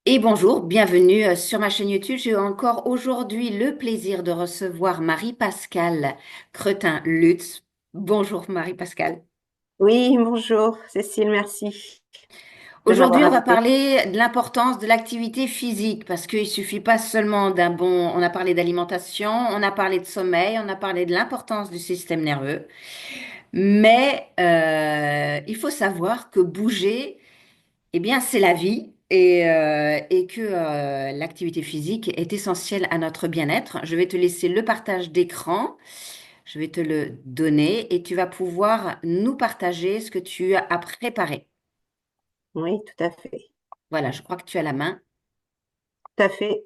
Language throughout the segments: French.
Et bonjour, bienvenue sur ma chaîne YouTube. J'ai encore aujourd'hui le plaisir de recevoir Marie-Pascale Cretin-Lutz. Bonjour Marie-Pascale. Oui, bonjour Cécile, merci de m'avoir Aujourd'hui, on va invitée. parler de l'importance de l'activité physique parce qu'il suffit pas seulement d'un bon, on a parlé d'alimentation, on a parlé de sommeil, on a parlé de l'importance du système nerveux, mais il faut savoir que bouger, eh bien, c'est la vie et que l'activité physique est essentielle à notre bien-être. Je vais te laisser le partage d'écran. Je vais te le donner et tu vas pouvoir nous partager ce que tu as préparé. Oui, tout à fait. Voilà, je crois que tu as la main. Tout à fait.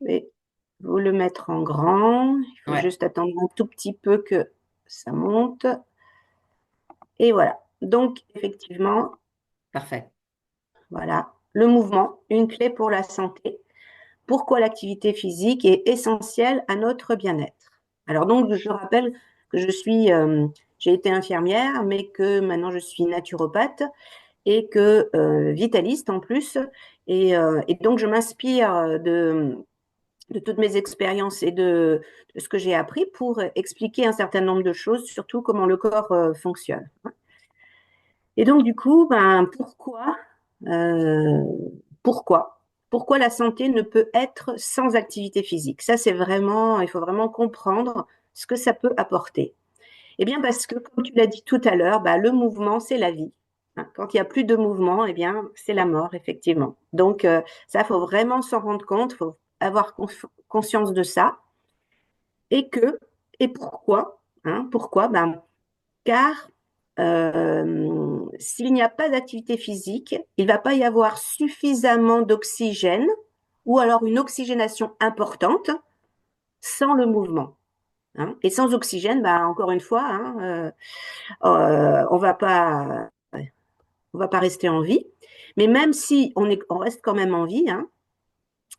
Je vais vous le mettre en grand. Il faut Ouais, juste attendre un tout petit peu que ça monte. Et voilà. Donc, effectivement, parfait. voilà, le mouvement, une clé pour la santé. Pourquoi l'activité physique est essentielle à notre bien-être. Alors donc, je rappelle que j'ai été infirmière, mais que maintenant je suis naturopathe et que vitaliste en plus. Et donc, je m'inspire de toutes mes expériences et de ce que j'ai appris pour expliquer un certain nombre de choses, surtout comment le corps fonctionne. Et donc, du coup, euh, pourquoi, pourquoi la santé ne peut être sans activité physique? Ça, il faut vraiment comprendre ce que ça peut apporter. Eh bien, parce que, comme tu l'as dit tout à l'heure, le mouvement, c'est la vie. Hein, quand il n'y a plus de mouvement, eh bien, c'est la mort, effectivement. Donc, ça, il faut vraiment s'en rendre compte, il faut avoir conscience de ça. Et que, et pourquoi? Hein, pourquoi? Car s'il n'y a pas d'activité physique, il ne va pas y avoir suffisamment d'oxygène ou alors une oxygénation importante sans le mouvement. Hein. Et sans oxygène, encore une fois, on va pas rester en vie. Mais même si on reste quand même en vie, hein,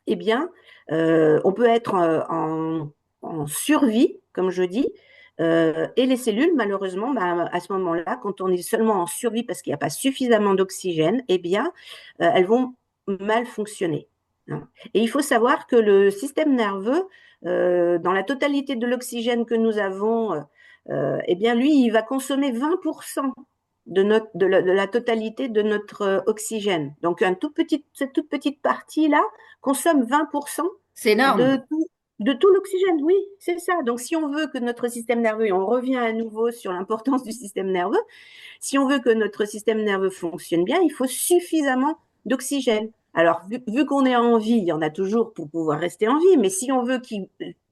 eh bien, on peut être en survie, comme je dis, et les cellules, malheureusement, à ce moment-là, quand on est seulement en survie parce qu'il n'y a pas suffisamment d'oxygène, eh bien, elles vont mal fonctionner. Hein. Et il faut savoir que le système nerveux, dans la totalité de l'oxygène que nous avons, eh bien, lui, il va consommer 20% de la totalité de notre oxygène. Donc, cette toute petite partie-là consomme 20% C'est énorme. de tout, de tout l'oxygène. Oui, c'est ça. Donc, si on veut que notre système nerveux, et on revient à nouveau sur l'importance du système nerveux, si on veut que notre système nerveux fonctionne bien, il faut suffisamment d'oxygène. Alors, vu qu'on est en vie, il y en a toujours pour pouvoir rester en vie, mais si on veut qu'il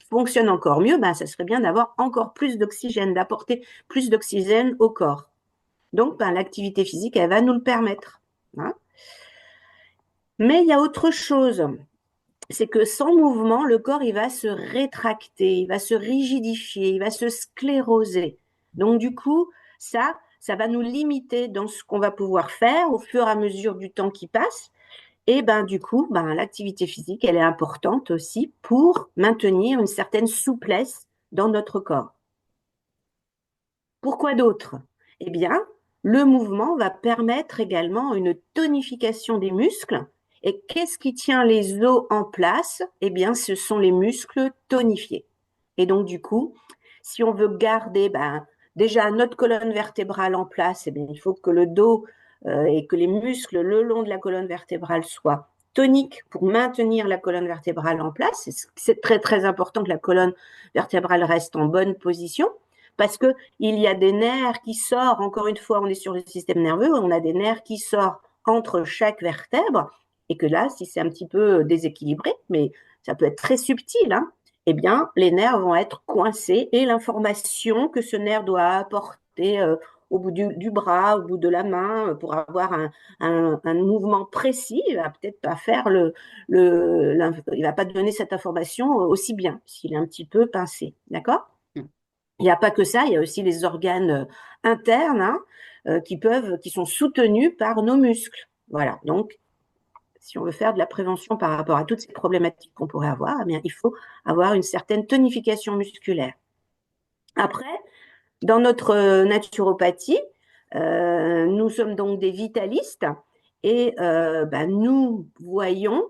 fonctionne encore mieux, ça serait bien d'avoir encore plus d'oxygène, d'apporter plus d'oxygène au corps. Donc, l'activité physique, elle va nous le permettre. Hein. Mais il y a autre chose, c'est que sans mouvement, le corps, il va se rétracter, il va se rigidifier, il va se scléroser. Donc, du coup, ça va nous limiter dans ce qu'on va pouvoir faire au fur et à mesure du temps qui passe. Et du coup, l'activité physique, elle est importante aussi pour maintenir une certaine souplesse dans notre corps. Pourquoi d'autre? Eh bien, le mouvement va permettre également une tonification des muscles. Et qu'est-ce qui tient les os en place? Eh bien, ce sont les muscles tonifiés. Et donc, du coup, si on veut garder déjà notre colonne vertébrale en place, eh bien, il faut que le dos et que les muscles le long de la colonne vertébrale soient toniques pour maintenir la colonne vertébrale en place. C'est très, très important que la colonne vertébrale reste en bonne position parce que il y a des nerfs qui sortent, encore une fois, on est sur le système nerveux, on a des nerfs qui sortent entre chaque vertèbre, et que là, si c'est un petit peu déséquilibré, mais ça peut être très subtil, hein, eh bien, les nerfs vont être coincés et l'information que ce nerf doit apporter au bout du bras, au bout de la main, pour avoir un mouvement précis, il va peut-être pas faire il va pas donner cette information aussi bien s'il est un petit peu pincé, d'accord? Il n'y a pas que ça, il y a aussi les organes internes hein, qui sont soutenus par nos muscles. Voilà. Donc, si on veut faire de la prévention par rapport à toutes ces problématiques qu'on pourrait avoir, eh bien, il faut avoir une certaine tonification musculaire. Après, dans notre naturopathie, nous sommes donc des vitalistes Et nous voyons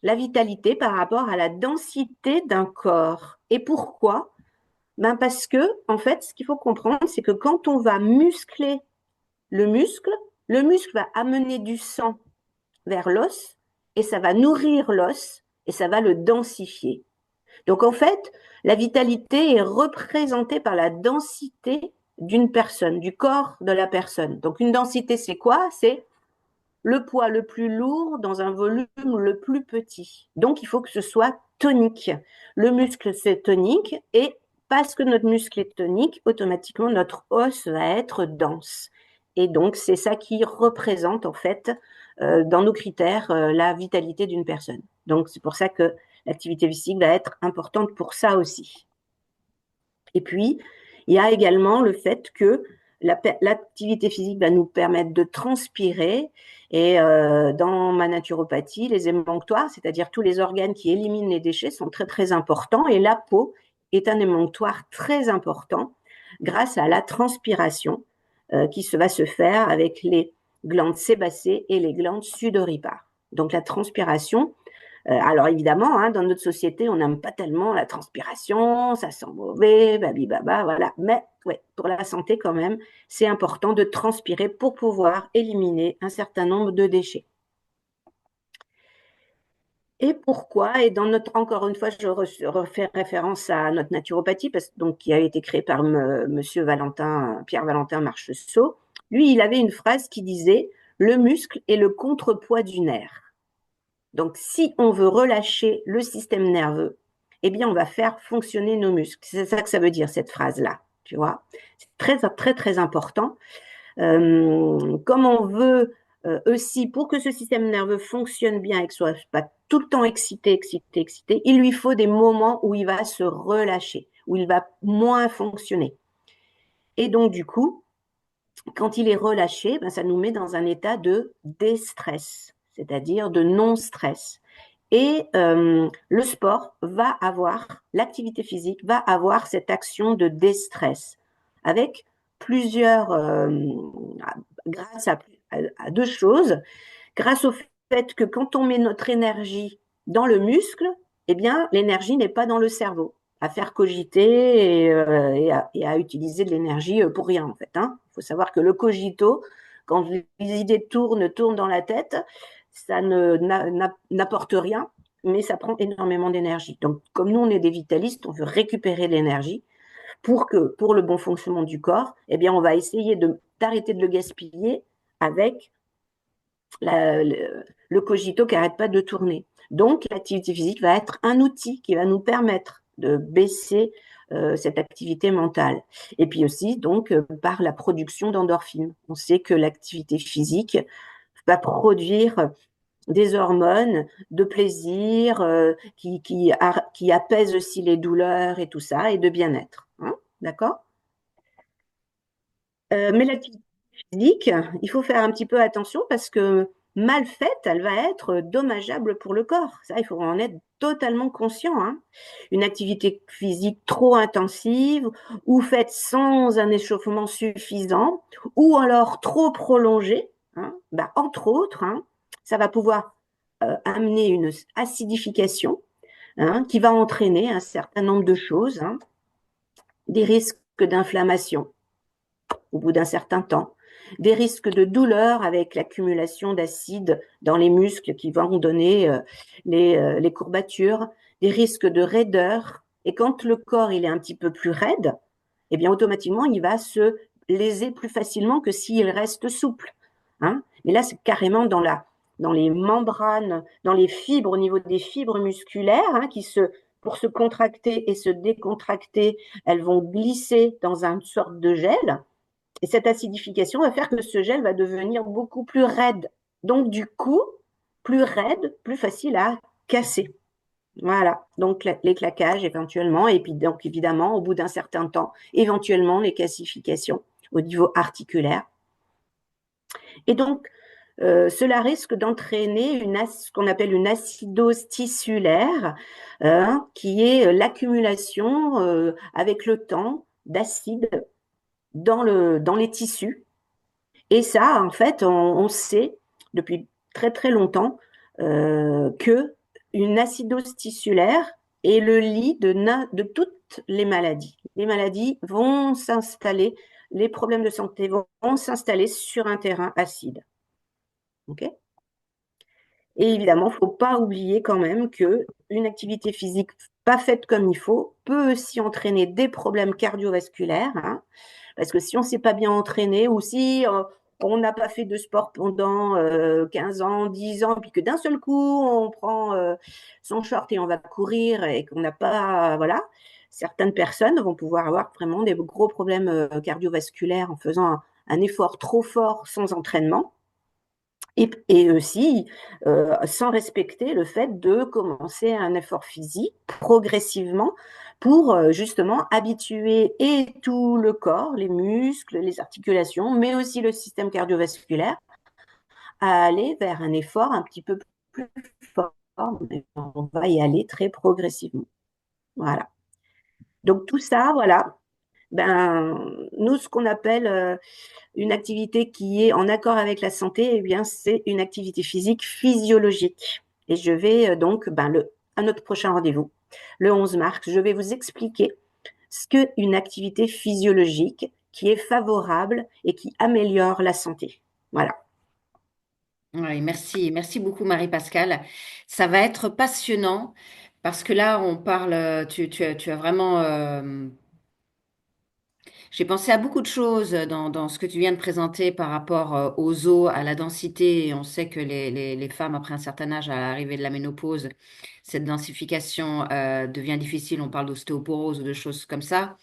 la vitalité par rapport à la densité d'un corps. Et pourquoi? Parce que, en fait, ce qu'il faut comprendre, c'est que quand on va muscler le muscle, le muscle va amener du sang vers l'os et ça va nourrir l'os et ça va le densifier. Donc en fait, la vitalité est représentée par la densité d'une personne, du corps de la personne. Donc une densité, c'est quoi? C'est le poids le plus lourd dans un volume le plus petit. Donc il faut que ce soit tonique. Le muscle, c'est tonique et parce que notre muscle est tonique, automatiquement notre os va être dense. Et donc c'est ça qui représente en fait dans nos critères la vitalité d'une personne. Donc c'est pour ça que l'activité physique va être importante pour ça aussi. Et puis, il y a également le fait que l'activité physique va nous permettre de transpirer. Et dans ma naturopathie, les émonctoires, c'est-à-dire tous les organes qui éliminent les déchets, sont très très importants. Et la peau est un émonctoire très important grâce à la transpiration qui va se faire avec les glandes sébacées et les glandes sudoripares. Donc la transpiration, alors évidemment, hein, dans notre société, on n'aime pas tellement la transpiration, ça sent mauvais, babi baba, voilà. Mais ouais, pour la santé quand même, c'est important de transpirer pour pouvoir éliminer un certain nombre de déchets. Et pourquoi? Et dans notre, encore une fois, je refais référence à notre naturopathie, donc, qui a été créée par Monsieur Valentin, Pierre Valentin Marcheseau. Lui, il avait une phrase qui disait: le muscle est le contrepoids du nerf. Donc, si on veut relâcher le système nerveux, eh bien, on va faire fonctionner nos muscles. C'est ça que ça veut dire, cette phrase-là. Tu vois, c'est très, très, très important. Comme on veut aussi, pour que ce système nerveux fonctionne bien et que soit pas tout le temps excité, excité, excité, il lui faut des moments où il va se relâcher, où il va moins fonctionner. Et donc, du coup, quand il est relâché, ça nous met dans un état de déstress, c'est-à-dire de non-stress. Et le sport va avoir, l'activité physique va avoir cette action de déstress avec plusieurs, grâce à deux choses, grâce au fait que quand on met notre énergie dans le muscle, eh bien, l'énergie n'est pas dans le cerveau, à faire cogiter et à utiliser de l'énergie pour rien, en fait. Hein. Il faut savoir que le cogito, quand les idées tournent dans la tête, ça n'apporte rien, mais ça prend énormément d'énergie. Donc, comme nous, on est des vitalistes, on veut récupérer l'énergie pour le bon fonctionnement du corps, eh bien, on va essayer d'arrêter de le gaspiller avec le cogito qui n'arrête pas de tourner. Donc, l'activité physique va être un outil qui va nous permettre de baisser cette activité mentale. Et puis aussi, donc, par la production d'endorphines. On sait que l'activité physique va produire des hormones de plaisir qui apaisent aussi les douleurs et tout ça, et de bien-être. Hein. D'accord? Mais l'activité physique, il faut faire un petit peu attention parce que mal faite, elle va être dommageable pour le corps. Ça, il faut en être totalement conscient. Hein. Une activité physique trop intensive ou faite sans un échauffement suffisant ou alors trop prolongée, hein, entre autres, hein, ça va pouvoir amener une acidification hein, qui va entraîner un certain nombre de choses, hein, des risques d'inflammation au bout d'un certain temps, des risques de douleur avec l'accumulation d'acide dans les muscles qui vont donner les courbatures, des risques de raideur. Et quand le corps il est un petit peu plus raide, eh bien automatiquement il va se léser plus facilement que s'il reste souple. Hein. Mais là, c'est carrément dans les membranes, dans les fibres, au niveau des fibres musculaires, hein, pour se contracter et se décontracter, elles vont glisser dans une sorte de gel. Et cette acidification va faire que ce gel va devenir beaucoup plus raide. Donc, du coup, plus raide, plus facile à casser. Voilà. Donc, les claquages éventuellement. Et puis, donc, évidemment, au bout d'un certain temps, éventuellement, les calcifications au niveau articulaire. Et donc, cela risque d'entraîner ce qu'on appelle une acidose tissulaire, qui est l'accumulation avec le temps d'acide dans les tissus. Et ça, en fait, on sait depuis très très longtemps que une acidose tissulaire est le lit de toutes les maladies. Les maladies vont s'installer, les problèmes de santé vont s'installer sur un terrain acide. Ok. Et évidemment, il ne faut pas oublier quand même que une activité physique pas faite comme il faut peut aussi entraîner des problèmes cardiovasculaires, hein, parce que si on ne s'est pas bien entraîné ou si on n'a pas fait de sport pendant 15 ans, 10 ans, puis que d'un seul coup, on prend son short et on va courir et qu'on n'a pas, voilà, certaines personnes vont pouvoir avoir vraiment des gros problèmes cardiovasculaires en faisant un effort trop fort sans entraînement. Et aussi, sans respecter le fait de commencer un effort physique progressivement pour justement habituer et tout le corps, les muscles, les articulations, mais aussi le système cardiovasculaire à aller vers un effort un petit peu plus fort. Mais on va y aller très progressivement. Voilà. Donc tout ça, voilà. Ben, nous, ce qu'on appelle une activité qui est en accord avec la santé, eh bien, c'est une activité physique physiologique. Et je vais donc, à notre prochain rendez-vous, le 11 mars, je vais vous expliquer ce qu'est une activité physiologique qui est favorable et qui améliore la santé. Voilà. Oui, merci, merci beaucoup Marie-Pascale. Ça va être passionnant parce que là, on parle, tu as vraiment j'ai pensé à beaucoup de choses dans ce que tu viens de présenter par rapport aux os, à la densité. Et on sait que les femmes, après un certain âge, à l'arrivée de la ménopause, cette densification devient difficile. On parle d'ostéoporose ou de choses comme ça.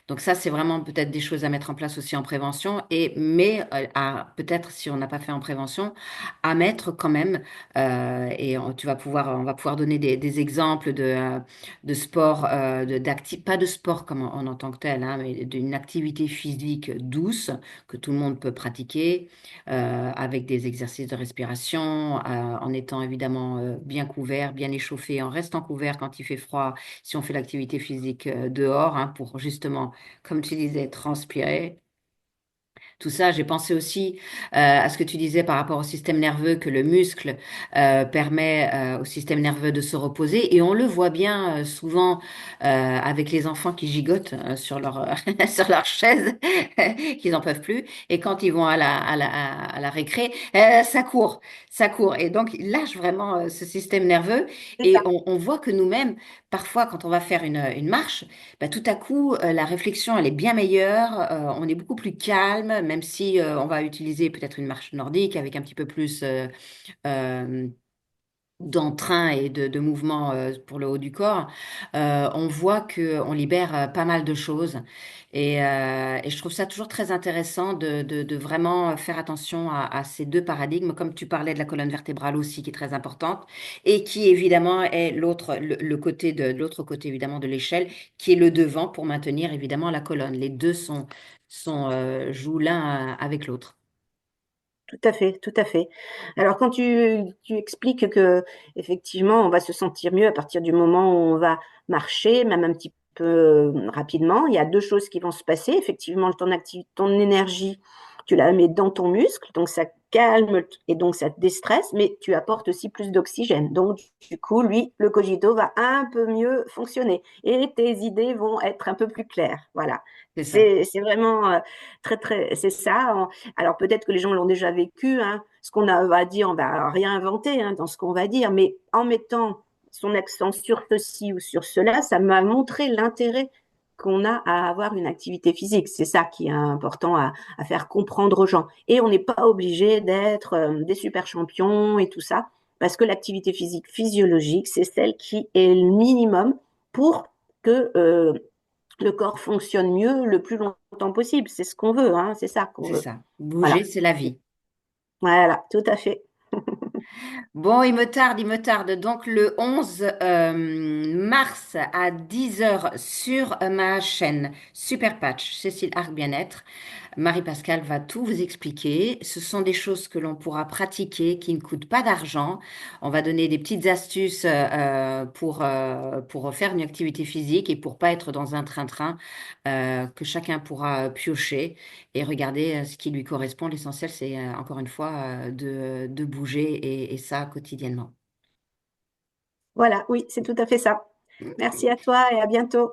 Donc ça, c'est vraiment peut-être des choses à mettre en place aussi en prévention, mais à peut-être si on n'a pas fait en prévention, à mettre quand même. On va pouvoir donner des exemples de sport, pas de sport comme en tant que tel, hein, mais d'une activité physique douce que tout le monde peut pratiquer avec des exercices de respiration, en étant évidemment bien couvert, bien échauffé, en restant couvert quand il fait froid, si on fait l'activité physique dehors, hein, pour justement comme tu disais, transpirer. Tout ça, j'ai pensé aussi à ce que tu disais par rapport au système nerveux, que le muscle permet au système nerveux de se reposer. Et on le voit bien souvent avec les enfants qui gigotent sur leur, sur leur chaise, qu'ils n'en peuvent plus. Et quand ils vont à la récré, ça court, ça court. Et donc, ils lâchent vraiment ce système nerveux. C'est Et ça. on voit que nous-mêmes, parfois, quand on va faire une marche, bah, tout à coup, la réflexion, elle est bien meilleure, on est beaucoup plus calme, même si on va utiliser peut-être une marche nordique avec un petit peu plus euh, d'entrain et de mouvement pour le haut du corps. On voit que on libère pas mal de choses. Et je trouve ça toujours très intéressant de vraiment faire attention à ces deux paradigmes, comme tu parlais de la colonne vertébrale aussi, qui est très importante, et qui évidemment est le côté l'autre côté évidemment de l'échelle, qui est le devant pour maintenir évidemment la colonne. Les deux jouent l'un avec l'autre. Tout à fait, tout à fait. Alors, quand tu expliques que effectivement, on va se sentir mieux à partir du moment où on va marcher, même un petit peu rapidement, il y a deux choses qui vont se passer. Effectivement, ton énergie, tu la mets dans ton muscle, donc ça calme et donc ça te déstresse, mais tu apportes aussi plus d'oxygène. Donc, du coup, lui, le cogito va un peu mieux fonctionner et tes idées vont être un peu plus claires. Voilà. C'est ça. C'est vraiment très, très, c'est ça. Alors peut-être que les gens l'ont déjà vécu, hein, ce qu'on a à dire, on va rien inventer hein, dans ce qu'on va dire, mais en mettant son accent sur ceci ou sur cela, ça m'a montré l'intérêt qu'on a à avoir une activité physique. C'est ça qui est important à faire comprendre aux gens. Et on n'est pas obligé d'être des super champions et tout ça, parce que l'activité physique physiologique, c'est celle qui est le minimum pour que le corps fonctionne mieux le plus longtemps possible. C'est ce qu'on veut, hein, c'est ça qu'on C'est veut. ça. Bouger, Voilà. c'est la vie. Voilà, tout à fait. Bon, il me tarde. Donc le 11 mars à 10 heures sur ma chaîne Super Patch, Cécile Arc Bien-être. Marie-Pascale va tout vous expliquer. Ce sont des choses que l'on pourra pratiquer, qui ne coûtent pas d'argent. On va donner des petites astuces pour faire une activité physique et pour pas être dans un train-train que chacun pourra piocher et regarder ce qui lui correspond. L'essentiel, c'est encore une fois de bouger et ça quotidiennement. Voilà, oui, c'est tout à fait ça. Merci à toi et à bientôt.